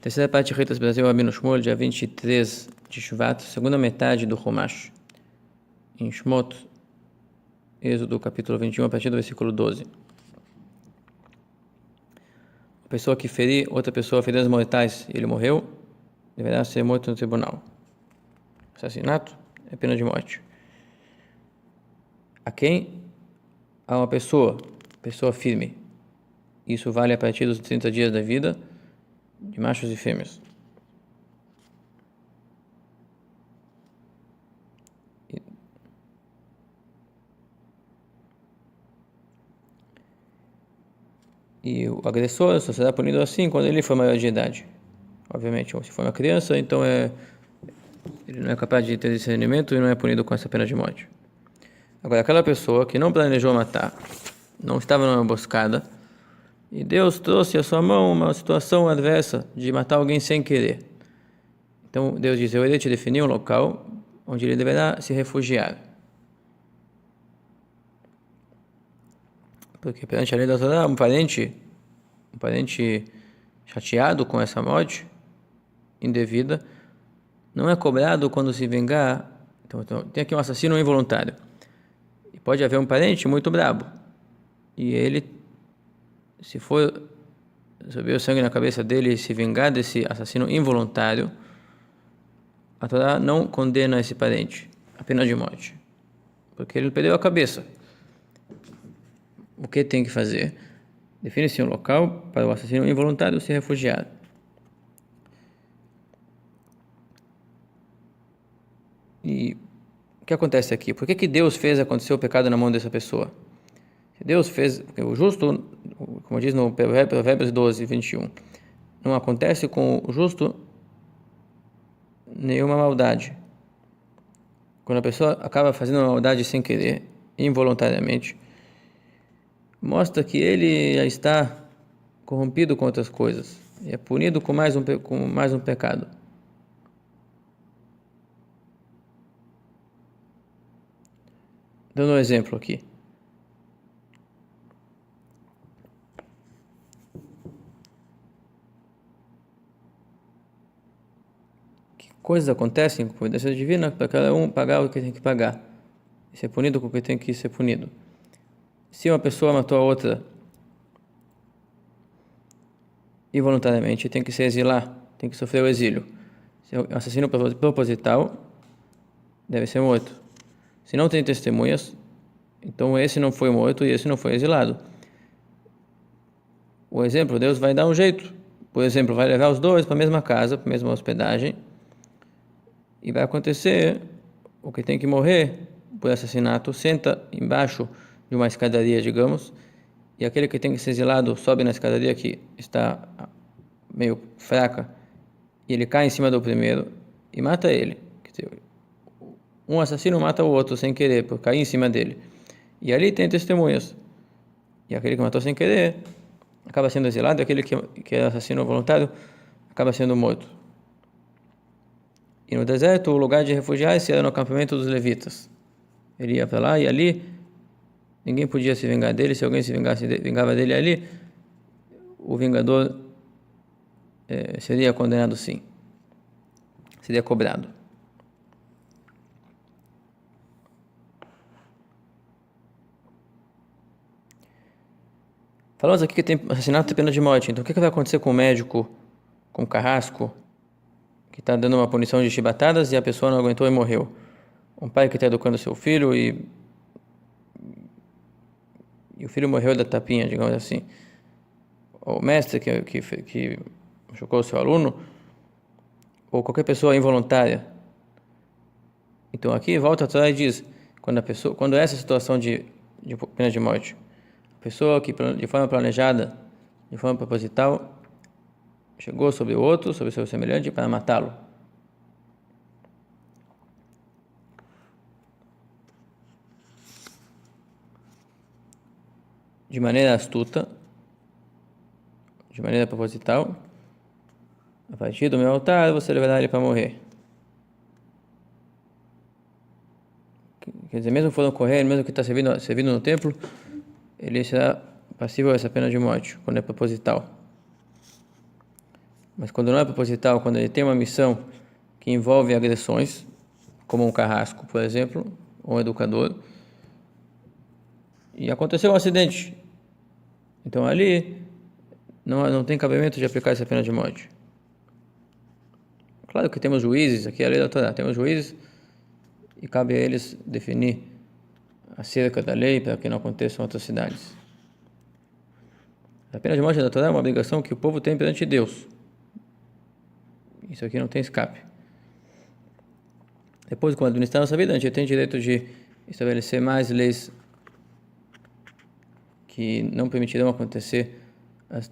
Terceira parte de Reitas Brasil, Rabino Shmuel, dia 23 de Shvat, segunda metade do Chumash. Em Shmot, Êxodo, capítulo 21, a partir do versículo 12. A pessoa que ferir outra pessoa feridas mortais e ele morreu, deverá ser morto no tribunal. Assassinato é pena de morte. A quem? A uma pessoa firme. Isso vale a partir dos 30 dias da vida de machos e fêmeas. E o agressor só será punido assim quando ele for maior de idade. Obviamente, ou se for uma criança, então ele não é capaz de ter discernimento e não é punido com essa pena de morte. Agora, aquela pessoa que não planejou matar, não estava numa emboscada, e Deus trouxe à sua mão uma situação adversa de matar alguém sem querer. Então, Deus diz, eu irei te definir um local onde ele deverá se refugiar. Porque perante a lei da Torá, um parente chateado com essa morte indevida não é cobrado quando se vingar. Então, tem aqui um assassino involuntário. E pode haver um parente muito brabo. E ele, se for subir o sangue na cabeça dele e se vingar desse assassino involuntário, a Torá não condena esse parente à pena de morte. Porque ele perdeu a cabeça. O que tem que fazer? Define-se um local para o assassino involuntário se refugiar. E o que acontece aqui? Por que Deus fez acontecer o pecado na mão dessa pessoa? Deus fez, porque o justo, como diz no Provérbios 12, 21, não acontece com o justo nenhuma maldade. Quando a pessoa acaba fazendo uma maldade sem querer, involuntariamente, mostra que ele já está corrompido com outras coisas e é punido com mais um pecado. Dando um exemplo aqui. Que coisas acontecem com a providência divina para cada um pagar o que tem que pagar e ser punido com o que tem que ser punido. Se uma pessoa matou a outra involuntariamente, tem que se exilar, tem que sofrer o exílio. Se é um assassino proposital, deve ser morto. Se não tem testemunhas, então esse não foi morto e esse não foi exilado. O exemplo, Deus vai dar um jeito. Por exemplo, vai levar os dois para a mesma casa, para a mesma hospedagem, e vai acontecer o que tem que morrer por assassinato, senta embaixo de uma escadaria, digamos, e aquele que tem que ser exilado sobe na escadaria que está meio fraca, e ele cai em cima do primeiro e mata ele. Um assassino mata o outro sem querer, por cair em cima dele. E ali tem testemunhas. E aquele que matou sem querer acaba sendo exilado, e aquele que é assassino voluntário acaba sendo morto. E no deserto, o lugar de refugiar-se era no acampamento dos levitas. Ele ia para lá e ali ninguém podia se vingar dele. Se alguém se vingava dele ali, o vingador seria condenado sim. Seria cobrado. Falamos aqui que tem assassinato e pena de morte. Então o que vai acontecer com o médico, com o carrasco, que está dando uma punição de chibatadas e a pessoa não aguentou e morreu? Um pai que está educando seu filho e o filho morreu da tapinha, digamos assim. O mestre que machucou o seu aluno, ou qualquer pessoa involuntária. Então aqui volta atrás e diz, quando essa situação de pena de morte, a pessoa que de forma planejada, de forma proposital, chegou sobre o outro, sobre o seu semelhante, para matá-lo. De maneira astuta, de maneira proposital, a partir do meu altar você levará ele para morrer. Quer dizer, mesmo for correr, mesmo que está servindo no templo, ele será passível a essa pena de morte, quando é proposital. Mas quando não é proposital, quando ele tem uma missão que envolve agressões, como um carrasco, por exemplo, ou um educador, e aconteceu um acidente, então ali não tem cabimento de aplicar essa pena de morte. Claro que temos juízes, aqui é a lei da Torá, temos juízes e cabe a eles definir acerca da lei para que não aconteçam atrocidades. A pena de morte da Torá é uma obrigação que o povo tem perante Deus. Isso aqui não tem escape. Depois, quando administrar nossa vida, a gente tem direito de estabelecer mais leis que não permitirão acontecer as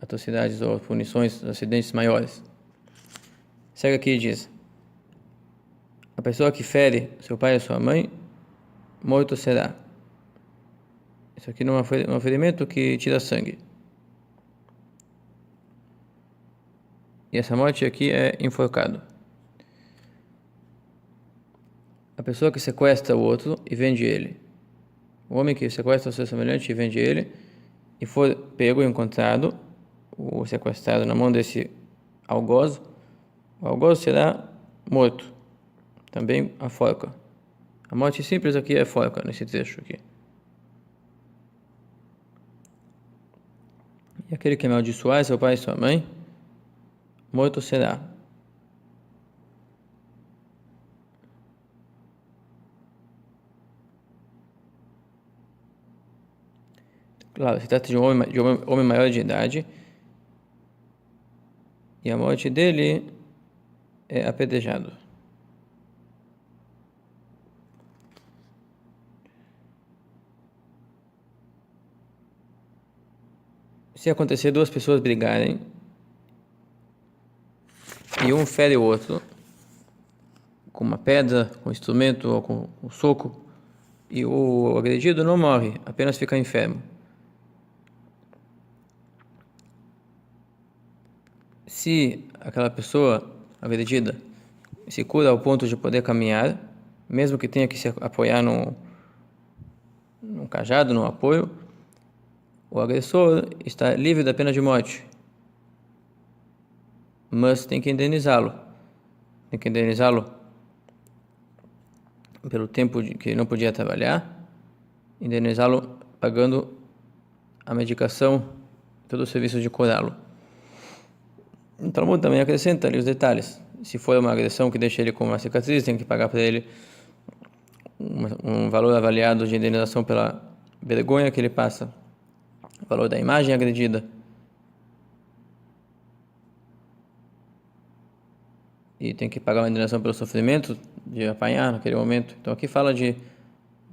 atrocidades ou punições, acidentes maiores. Segue aqui e diz: a pessoa que fere seu pai ou sua mãe, morto será. Isso aqui não é um ferimento que tira sangue. E essa morte aqui é enforcado. A pessoa que sequestra o outro e vende ele. O homem que sequestra o seu semelhante e vende ele, e for pego e encontrado, o sequestrado na mão desse algoz, o algoz será morto. Também a forca. A morte simples aqui é forca, nesse trecho aqui. E aquele que amaldiçoar seu pai e sua mãe, morto será. Claro, se trata de um homem maior de idade, e a morte dele é apedrejado. Se acontecer duas pessoas brigarem e um fere o outro com uma pedra, com um instrumento ou com um soco, e o agredido não morre, apenas fica enfermo. Se aquela pessoa agredida se cura ao ponto de poder caminhar, mesmo que tenha que se apoiar num cajado, num apoio, o agressor está livre da pena de morte, mas tem que indenizá-lo. Tem que indenizá-lo pelo tempo que ele não podia trabalhar, indenizá-lo pagando a medicação e todo o serviço de curá-lo. O Talmud também acrescenta ali os detalhes. Se for uma agressão que deixa ele com uma cicatriz, tem que pagar para ele um valor avaliado de indenização pela vergonha que ele passa, o valor da imagem agredida. E tem que pagar uma indenização pelo sofrimento de apanhar naquele momento. Então aqui fala de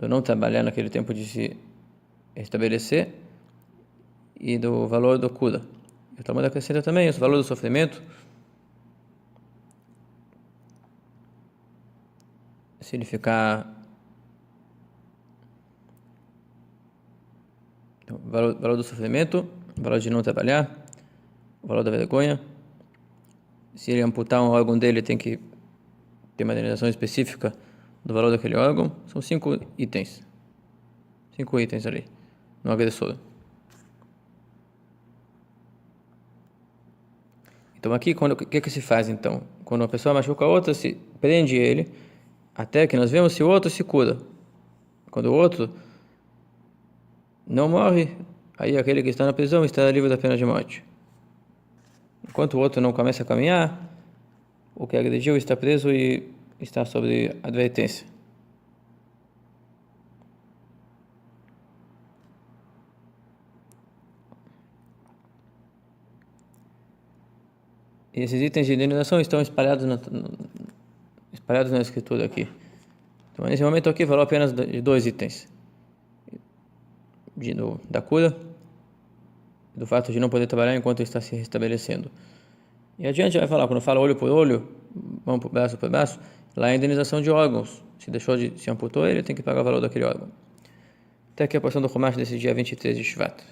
não trabalhar naquele tempo de se estabelecer e do valor da cura. O Talmud acrescenta também o valor do sofrimento. Se ele ficar... Então, o valor do sofrimento, o valor de não trabalhar, o valor da vergonha. Se ele amputar um órgão dele, tem que ter uma indenização específica do valor daquele órgão. São 5 itens. 5 itens ali, no agressor. Então aqui, o que se faz então? Quando uma pessoa machuca a outra, se prende ele, até que nós vemos se o outro se cura. Quando o outro não morre, aí aquele que está na prisão está livre da pena de morte. Enquanto o outro não começa a caminhar, o que agrediu está preso e está sob advertência. E esses itens de indenização estão espalhados na escritura aqui. Então, nesse momento aqui, falou apenas de 2 itens. Da cura, do fato de não poder trabalhar enquanto está se restabelecendo. E adiante vai falar, quando fala olho por olho, mão por braço, lá é a indenização de órgãos. Se amputou ele, tem que pagar o valor daquele órgão. Até aqui a porção do Chumash desse dia 23 de Shvat.